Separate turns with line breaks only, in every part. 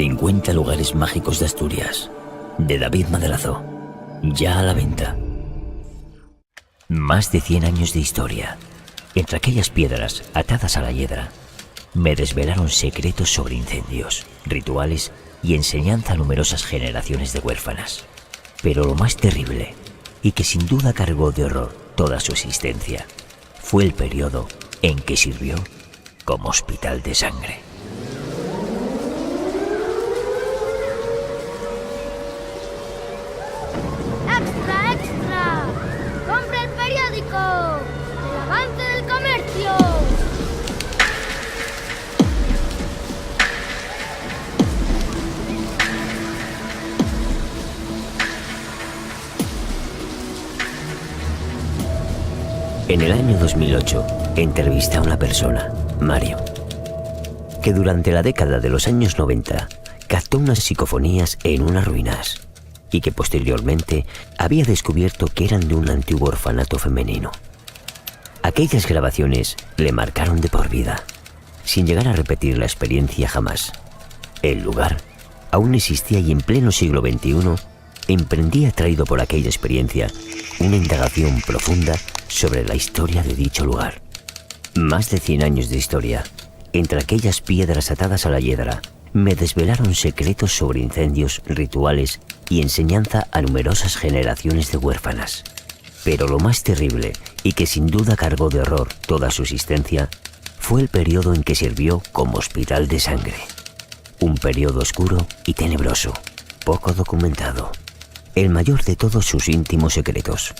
50 lugares mágicos de Asturias, de David Madrazo. Ya a la venta. Más de 100 años de historia. Entre aquellas piedras atadas a la hiedra, me desvelaron secretos sobre incendios, rituales y enseñanza a numerosas generaciones de huérfanas. Pero lo más terrible, y que sin duda cargó de horror toda su existencia, fue el periodo en que sirvió como hospital de sangre.
¡Extra, extra! ¡Compre el periódico! ¡El avance del comercio!
En el año 2008, entrevisté a una persona, Mario, que durante la década de los años 90 captó unas psicofonías en unas ruinas y que posteriormente había descubierto que eran de un antiguo orfanato femenino. Aquellas grabaciones le marcaron de por vida, sin llegar a repetir la experiencia jamás. El lugar aún existía y en pleno siglo XXI emprendí, atraído por aquella experiencia, una indagación profunda sobre la historia de dicho lugar. Más de 100 años de historia, entre aquellas piedras atadas a la hiedra, me desvelaron secretos sobre incendios, rituales y enseñanza a numerosas generaciones de huérfanas. Pero lo más terrible, y que sin duda cargó de horror toda su existencia, fue el periodo en que sirvió como hospital de sangre. Un periodo oscuro y tenebroso, poco documentado, el mayor de todos sus íntimos secretos.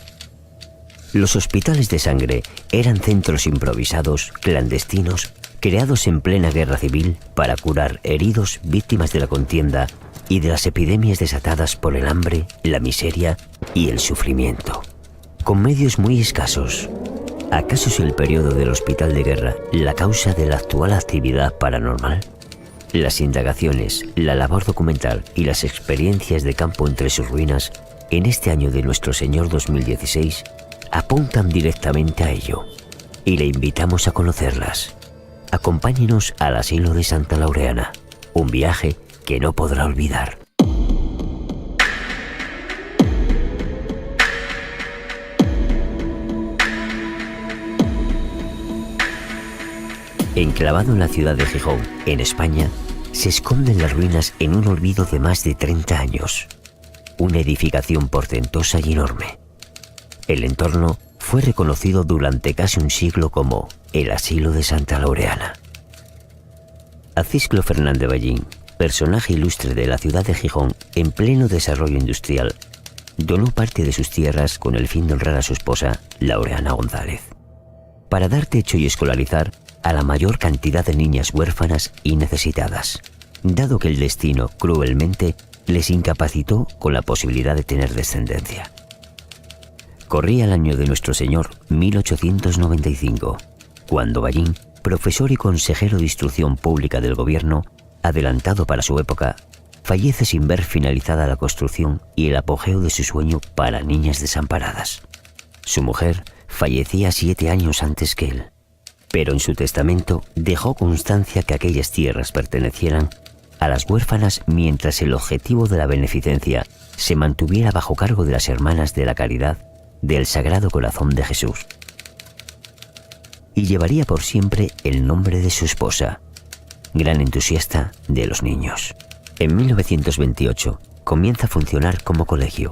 Los hospitales de sangre eran centros improvisados, clandestinos, creados en plena guerra civil para curar heridos víctimas de la contienda y de las epidemias desatadas por el hambre, la miseria y el sufrimiento. Con medios muy escasos. ¿Acaso es el periodo del hospital de guerra la causa de la actual actividad paranormal? Las indagaciones, la labor documental y las experiencias de campo entre sus ruinas en este año de nuestro Señor 2016 apuntan directamente a ello, y le invitamos a conocerlas. Acompáñenos al asilo de Santa Laureana, un viaje que no podrá olvidar. Enclavado en la ciudad de Gijón, en España, se esconden las ruinas en un olvido de más de 30 años. Una edificación portentosa y enorme. El entorno fue reconocido durante casi un siglo como el asilo de Santa Laureana. Acisclo Fernández Ballín, personaje ilustre de la ciudad de Gijón en pleno desarrollo industrial, donó parte de sus tierras con el fin de honrar a su esposa, Laureana González, para dar techo y escolarizar a la mayor cantidad de niñas huérfanas y necesitadas, dado que el destino, cruelmente, les incapacitó con la posibilidad de tener descendencia. Corría el año de nuestro Señor 1895, cuando Ballín, profesor y consejero de Instrucción Pública del Gobierno, adelantado para su época, fallece sin ver finalizada la construcción y el apogeo de su sueño para niñas desamparadas. Su mujer fallecía 7 años antes que él, pero en su testamento dejó constancia que aquellas tierras pertenecieran a las huérfanas mientras el objetivo de la beneficencia se mantuviera bajo cargo de las Hermanas de la Caridad del Sagrado Corazón de Jesús. Y llevaría por siempre el nombre de su esposa, gran entusiasta de los niños. En 1928 comienza a funcionar como colegio,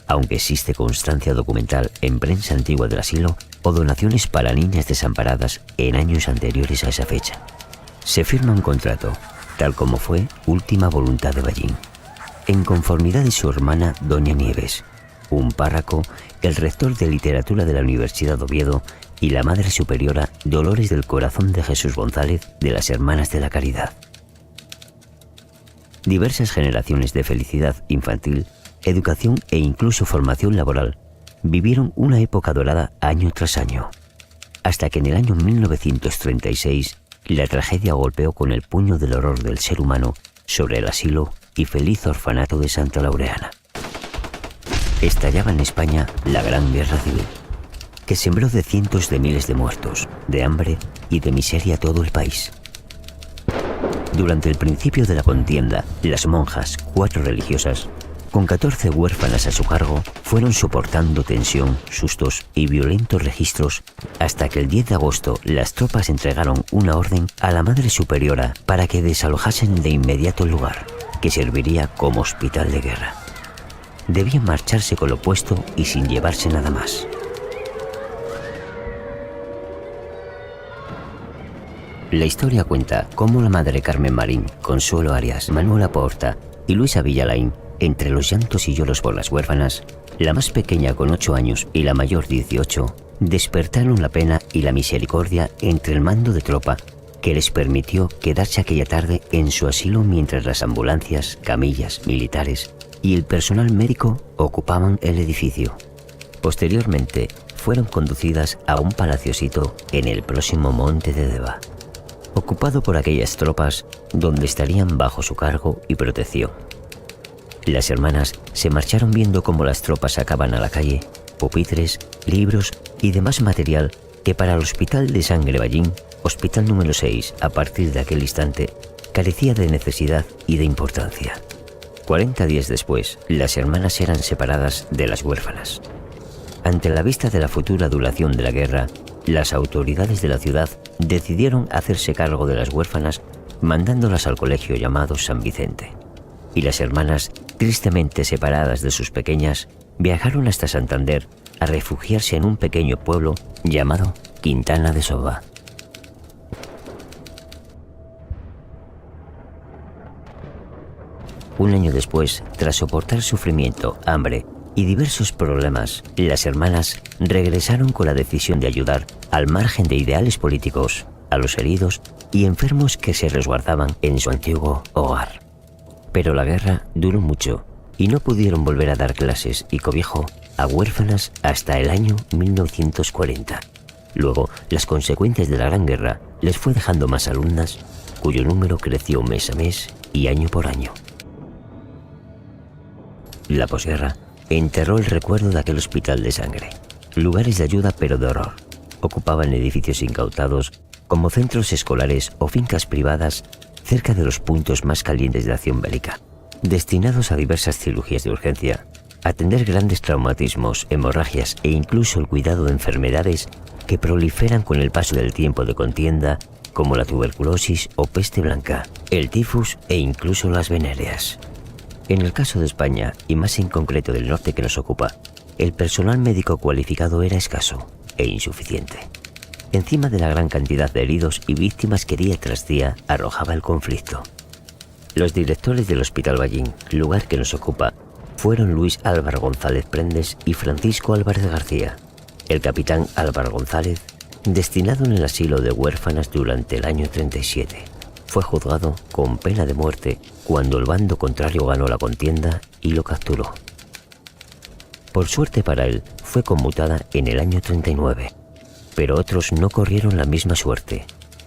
aunque existe constancia documental en prensa antigua del asilo o donaciones para niñas desamparadas en años anteriores a esa fecha. Se firma un contrato, tal como fue última voluntad de Ballín, en conformidad de su hermana Doña Nieves, un párroco, el rector de literatura de la Universidad de Oviedo y la Madre Superiora Dolores del Corazón de Jesús González de las Hermanas de la Caridad. Diversas generaciones de felicidad infantil, educación e incluso formación laboral vivieron una época dorada año tras año, hasta que en el año 1936 la tragedia golpeó con el puño del horror del ser humano sobre el asilo y feliz orfanato de Santa Laureana. Estallaba en España la Gran Guerra Civil, que sembró de cientos de miles de muertos, de hambre y de miseria todo el país. Durante el principio de la contienda, las monjas, 4 religiosas, con 14 huérfanas a su cargo, fueron soportando tensión, sustos y violentos registros hasta que el 10 de agosto las tropas entregaron una orden a la Madre Superiora para que desalojasen de inmediato el lugar, que serviría como hospital de guerra. Debían marcharse con lo puesto y sin llevarse nada más. La historia cuenta cómo la Madre Carmen Marín, Consuelo Arias, Manuela Porta y Luisa Villalain, entre los llantos y lloros por las huérfanas, la más pequeña con 8 años y la mayor 18, despertaron la pena y la misericordia entre el mando de tropa que les permitió quedarse aquella tarde en su asilo mientras las ambulancias, camillas, militares y el personal médico ocupaban el edificio. Posteriormente, fueron conducidas a un palaciosito en el próximo monte de Deva, ocupado por aquellas tropas donde estarían bajo su cargo y protección. Las hermanas se marcharon viendo cómo las tropas sacaban a la calle pupitres, libros y demás material que para el Hospital de Sangre Ballín, hospital número 6, a partir de aquel instante, carecía de necesidad y de importancia. 40 días después, las hermanas eran separadas de las huérfanas. Ante la vista de la futura duración de la guerra, las autoridades de la ciudad decidieron hacerse cargo de las huérfanas mandándolas al colegio llamado San Vicente. Y las hermanas, tristemente separadas de sus pequeñas, viajaron hasta Santander a refugiarse en un pequeño pueblo llamado Quintana de Soba. Un año después, tras soportar sufrimiento, hambre y diversos problemas, las hermanas regresaron con la decisión de ayudar, al margen de ideales políticos, a los heridos y enfermos que se resguardaban en su antiguo hogar. Pero la guerra duró mucho y no pudieron volver a dar clases y cobijo a huérfanas hasta el año 1940. Luego, las consecuencias de la Gran Guerra les fue dejando más alumnas, cuyo número creció mes a mes y año por año. La posguerra enterró el recuerdo de aquel hospital de sangre. Lugares de ayuda pero de horror. Ocupaban edificios incautados como centros escolares o fincas privadas cerca de los puntos más calientes de la acción bélica, destinados a diversas cirugías de urgencia, atender grandes traumatismos, hemorragias e incluso el cuidado de enfermedades que proliferan con el paso del tiempo de contienda, como la tuberculosis o peste blanca, el tifus e incluso las venéreas. En el caso de España, y más en concreto del norte que nos ocupa, el personal médico cualificado era escaso e insuficiente, encima de la gran cantidad de heridos y víctimas que día tras día arrojaba el conflicto. Los directores del Hospital Ballín, lugar que nos ocupa, fueron Luis Álvaro González Prendes y Francisco Álvarez García. El capitán Álvaro González, destinado en el asilo de huérfanas durante el año 37, fue juzgado con pena de muerte cuando el bando contrario ganó la contienda y lo capturó. Por suerte para él, fue conmutada en el año 39, pero otros no corrieron la misma suerte.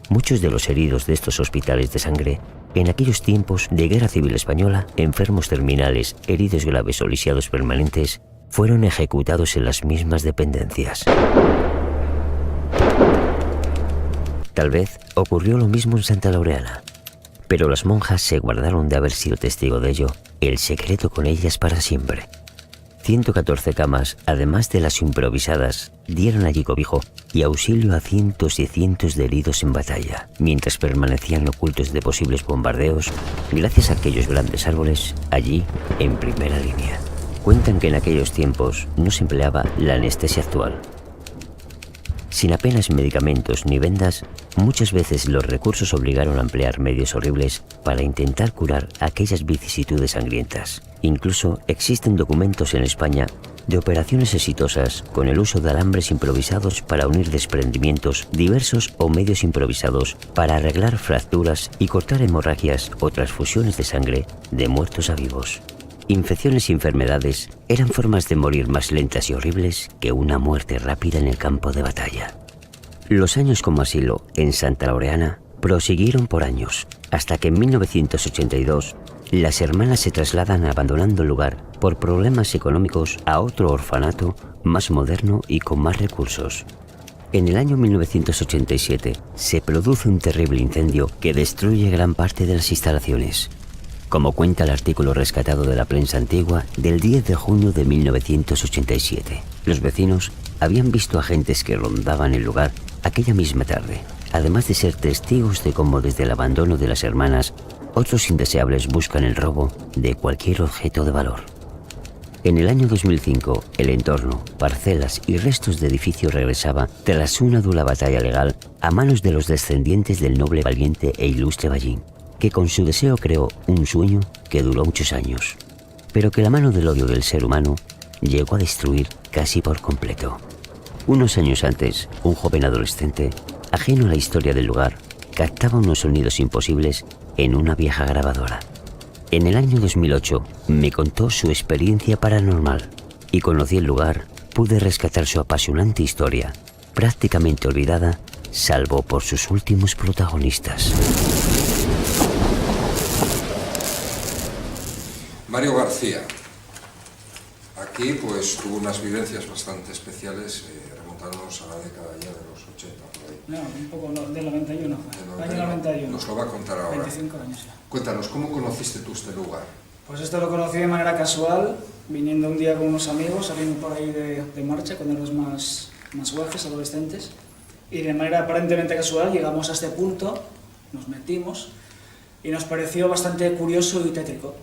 Muchos de los heridos de estos hospitales de sangre, en aquellos tiempos de Guerra Civil Española, enfermos terminales, heridos graves o lisiados permanentes, fueron ejecutados en las mismas dependencias. Tal vez ocurrió lo mismo en Santa Laureana, pero las monjas se guardaron de haber sido testigo de ello, el secreto con ellas para siempre. 114 camas, además de las improvisadas, dieron allí cobijo y auxilio a cientos y cientos de heridos en batalla, mientras permanecían ocultos de posibles bombardeos, gracias a aquellos grandes árboles, allí en primera línea. Cuentan que en aquellos tiempos no se empleaba la anestesia actual. Sin apenas medicamentos ni vendas, muchas veces los recursos obligaron a emplear medios horribles para intentar curar aquellas vicisitudes sangrientas. Incluso existen documentos en España de operaciones exitosas con el uso de alambres improvisados para unir desprendimientos diversos o medios improvisados para arreglar fracturas y cortar hemorragias o transfusiones de sangre de muertos a vivos. Infecciones y enfermedades eran formas de morir más lentas y horribles que una muerte rápida en el campo de batalla. Los años como asilo en Santa Laureana prosiguieron por años, hasta que en 1982 las hermanas se trasladan abandonando el lugar por problemas económicos a otro orfanato más moderno y con más recursos. En el año 1987 se produce un terrible incendio que destruye gran parte de las instalaciones. Como cuenta el artículo rescatado de la prensa antigua del 10 de junio de 1987, los vecinos habían visto agentes que rondaban el lugar aquella misma tarde, además de ser testigos de cómo desde el abandono de las hermanas, otros indeseables buscan el robo de cualquier objeto de valor. En el año 2005, el entorno, parcelas y restos de edificios regresaba, tras una dura batalla legal, a manos de los descendientes del noble, valiente e ilustre Ballín, que con su deseo creó un sueño que duró muchos años, pero que la mano del odio del ser humano llegó a destruir casi por completo. Unos años antes, un joven adolescente, ajeno a la historia del lugar, captaba unos sonidos imposibles en una vieja grabadora. En el año 2008 me contó su experiencia paranormal y conocí el lugar, pude rescatar su apasionante historia, prácticamente olvidada, salvo por sus últimos protagonistas.
Mario García. Aquí pues tuvo unas vivencias bastante especiales, remontándonos a la década ya de los 80, por ahí.
No, un poco del 91 fue. Año 91.
Nos lo va a contar ahora.
25 años ya.
Cuéntanos, ¿cómo conociste tú este lugar?
Pues esto lo conocí de manera casual, viniendo un día con unos amigos, saliendo por ahí de marcha, cuando éramos más guajes, adolescentes. Y de manera aparentemente casual llegamos a este punto, nos metimos y nos pareció bastante curioso y tétrico.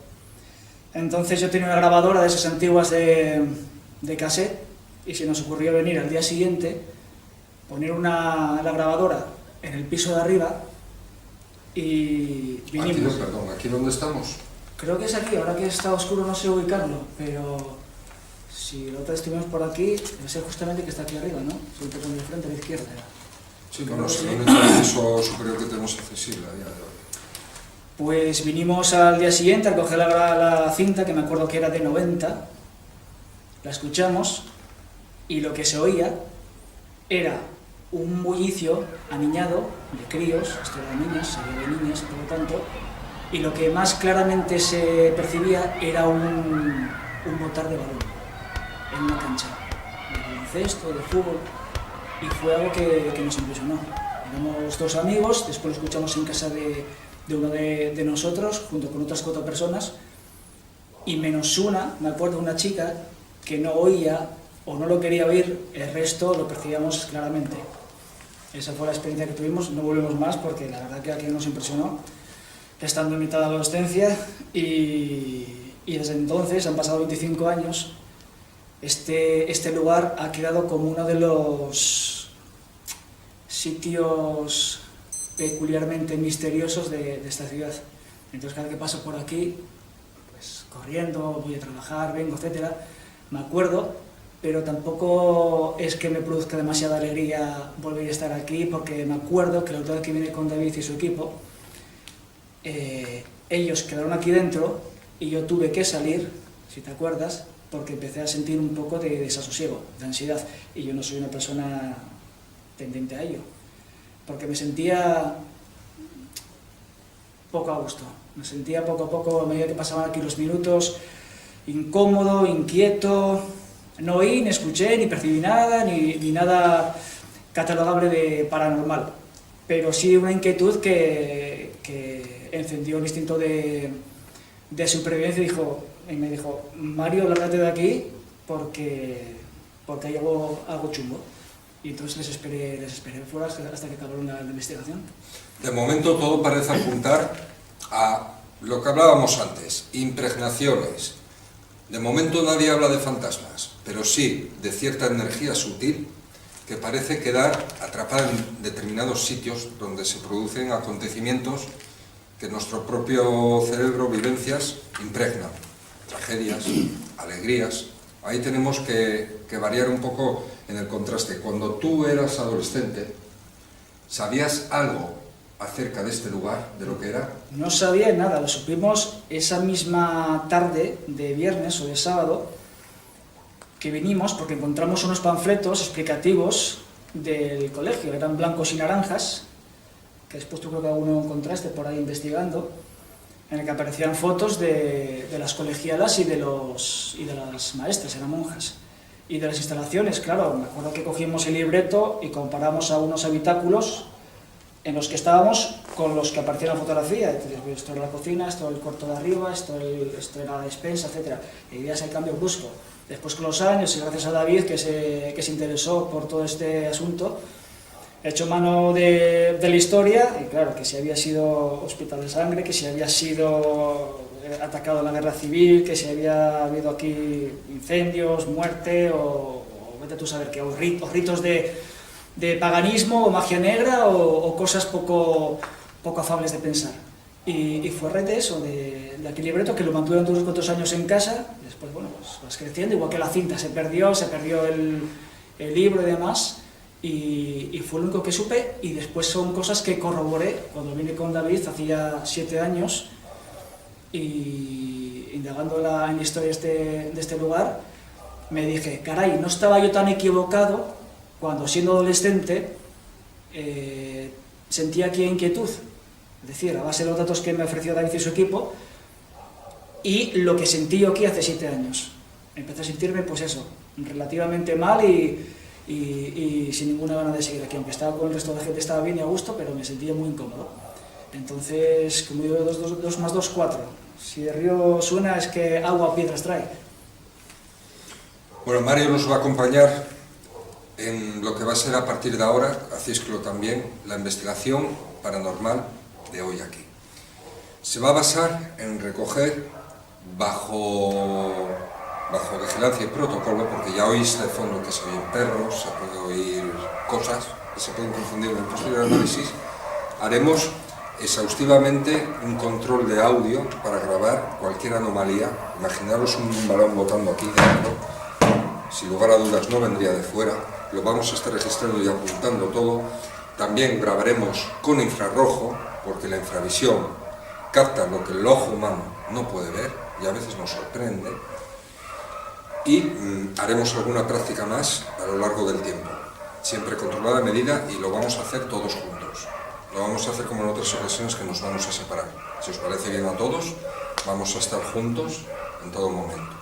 Entonces yo tenía una grabadora de esas antiguas de cassette y se nos ocurrió venir al día siguiente, poner la grabadora en el piso de arriba y vinimos.
Aquí, perdón, ¿aquí dónde estamos?
Creo que es aquí, ahora que está oscuro no sé ubicarlo, pero si la otra vez estuvimos por aquí, debe ser justamente que está aquí arriba, ¿no? Sobre todo de frente a la izquierda.
Sí, bueno, según el piso superior que tenemos accesible a día de hoy.
Pues vinimos al día siguiente a coger la cinta, que me acuerdo que era de 90, la escuchamos y lo que se oía era un bullicio aniñado de críos, esto era de niñas, se ve de niñas por lo tanto, y lo que más claramente se percibía era un botar de balón en una cancha, de baloncesto, de fútbol, y fue algo que nos impresionó. Éramos dos amigos, después lo escuchamos en casa de uno de nosotros, junto con otras 4 personas, y menos una, me acuerdo, una chica que no oía o no lo quería oír, el resto lo percibíamos claramente. Esa fue la experiencia que tuvimos, no volvemos más porque la verdad que aquí nos impresionó, estando en mitad de la adolescencia, y desde entonces, han pasado 25 años, este lugar ha quedado como uno de los sitios peculiarmente misteriosos de esta ciudad. Entonces cada que paso por aquí, pues corriendo, voy a trabajar, vengo, etcétera, me acuerdo, pero tampoco es que me produzca demasiada alegría volver a estar aquí, porque me acuerdo que la última vez que vine con David y su equipo, ellos quedaron aquí dentro y yo tuve que salir, si te acuerdas, porque empecé a sentir un poco de desasosiego, de ansiedad, y yo no soy una persona tendente a ello, porque me sentía poco a gusto, me sentía poco a poco, a medida que pasaban aquí los minutos, incómodo, inquieto, no oí, ni escuché, ni percibí nada, ni nada catalogable de paranormal, pero sí una inquietud que encendió el instinto de supervivencia y me dijo, Mario, lárgate de aquí porque hay algo chungo. Y entonces les esperé fuera hasta que acabaron la investigación.
De momento todo parece apuntar a lo que hablábamos antes, impregnaciones. De momento nadie habla de fantasmas, pero sí de cierta energía sutil que parece quedar atrapada en determinados sitios donde se producen acontecimientos que nuestro propio cerebro, vivencias, impregnan. Tragedias, alegrías. Ahí tenemos que variar un poco en el contraste. Cuando tú eras adolescente, ¿sabías algo acerca de este lugar, de lo que era?
No sabía nada, lo supimos esa misma tarde de viernes o de sábado que vinimos, porque encontramos unos panfletos explicativos del colegio, eran blancos y naranjas, que después tú creo que alguno encontraste por ahí investigando, en el que aparecían fotos de las colegialas y de las maestras, eran monjas. Y de las instalaciones, claro, me acuerdo que cogimos el libreto y comparamos a unos habitáculos en los que estábamos con los que aparecía en la fotografía. Esto era la cocina, esto era el cuarto de arriba, esto era la despensa, etc. Y ya es el cambio brusco. Después, con los años, y gracias a David, que se interesó por todo este asunto, he hecho mano de la historia, y claro, que si había sido hospital de sangre, que si había sido atacado en la guerra civil, que si había habido aquí incendios, muerte, o vete tú a saber qué, o ritos de paganismo, o magia negra, o cosas poco afables de pensar. Y fue a raíz de eso, de aquel libreto, que lo mantuve unos cuantos años en casa. Después, bueno, pues vas creciendo, igual que la cinta se perdió el libro y demás, y fue lo único que supe. Y después son cosas que corroboré cuando vine con David, hacía 7 años, y indagando en la historia de este lugar, me dije, caray, no estaba yo tan equivocado cuando, siendo adolescente, sentía aquí inquietud. Es decir, a base de los datos que me ofreció David y su equipo, y lo que sentí yo aquí hace 7 años. Empecé a sentirme, pues eso, relativamente mal y sin ninguna gana de seguir aquí. Aunque estaba con el resto de la gente, estaba bien y a gusto, pero me sentía muy incómodo. Entonces, como digo, 2 más 2, 4. Si el río suena, es que agua piedras trae.
Bueno, Mario nos va a acompañar en lo que va a ser, a partir de ahora, hacéislo también, la investigación paranormal de hoy aquí. Se va a basar en recoger, bajo vigilancia y protocolo, porque ya oís de fondo que se oyen perros, se puede oír cosas que se pueden confundir en el posterior análisis. Haremos exhaustivamente un control de audio para grabar cualquier anomalía. Imaginaros un balón botando aquí dentro, sin lugar a dudas no vendría de fuera. Lo vamos a estar registrando y apuntando todo. También grabaremos con infrarrojo, porque la infravisión capta lo que el ojo humano no puede ver y a veces nos sorprende. Y haremos alguna práctica más a lo largo del tiempo, siempre controlada medida, y lo vamos a hacer todos juntos. Lo vamos a hacer como en otras ocasiones, que nos vamos a separar. Si os parece bien a todos, vamos a estar juntos en todo momento.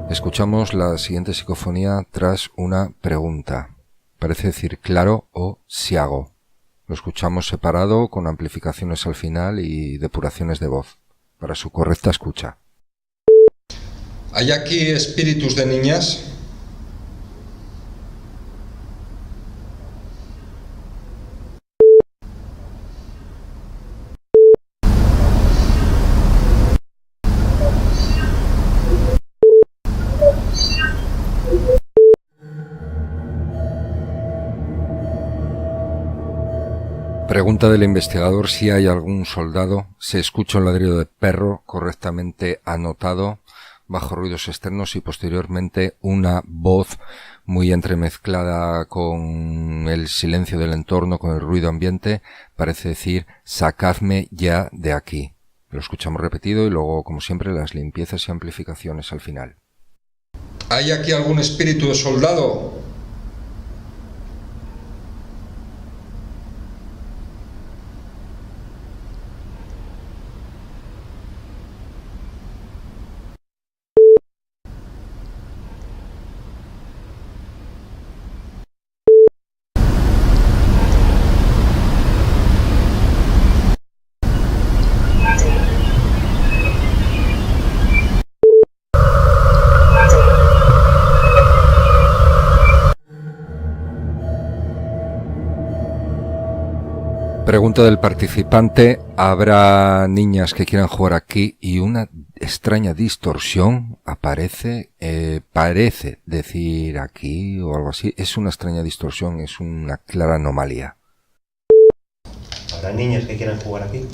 Escuchamos la siguiente psicofonía tras una pregunta. Parece decir claro o siago. Lo escuchamos separado, con amplificaciones al final y depuraciones de voz, para su correcta escucha. ¿Hay aquí espíritus de niñas? Pregunta del investigador si hay algún soldado. Se escucha un ladrido de perro correctamente anotado bajo ruidos externos y posteriormente una voz muy entremezclada con el silencio del entorno, con el ruido ambiente. Parece decir: sacadme ya de aquí. Lo escuchamos repetido y luego, como siempre, las limpiezas y amplificaciones al final. ¿Hay aquí algún espíritu de soldado? Pregunta del participante: ¿habrá niñas que quieran jugar aquí? Y una extraña distorsión aparece, parece decir aquí o algo así. Es una extraña distorsión, es una clara anomalía.
¿Habrá niñas que quieran jugar aquí?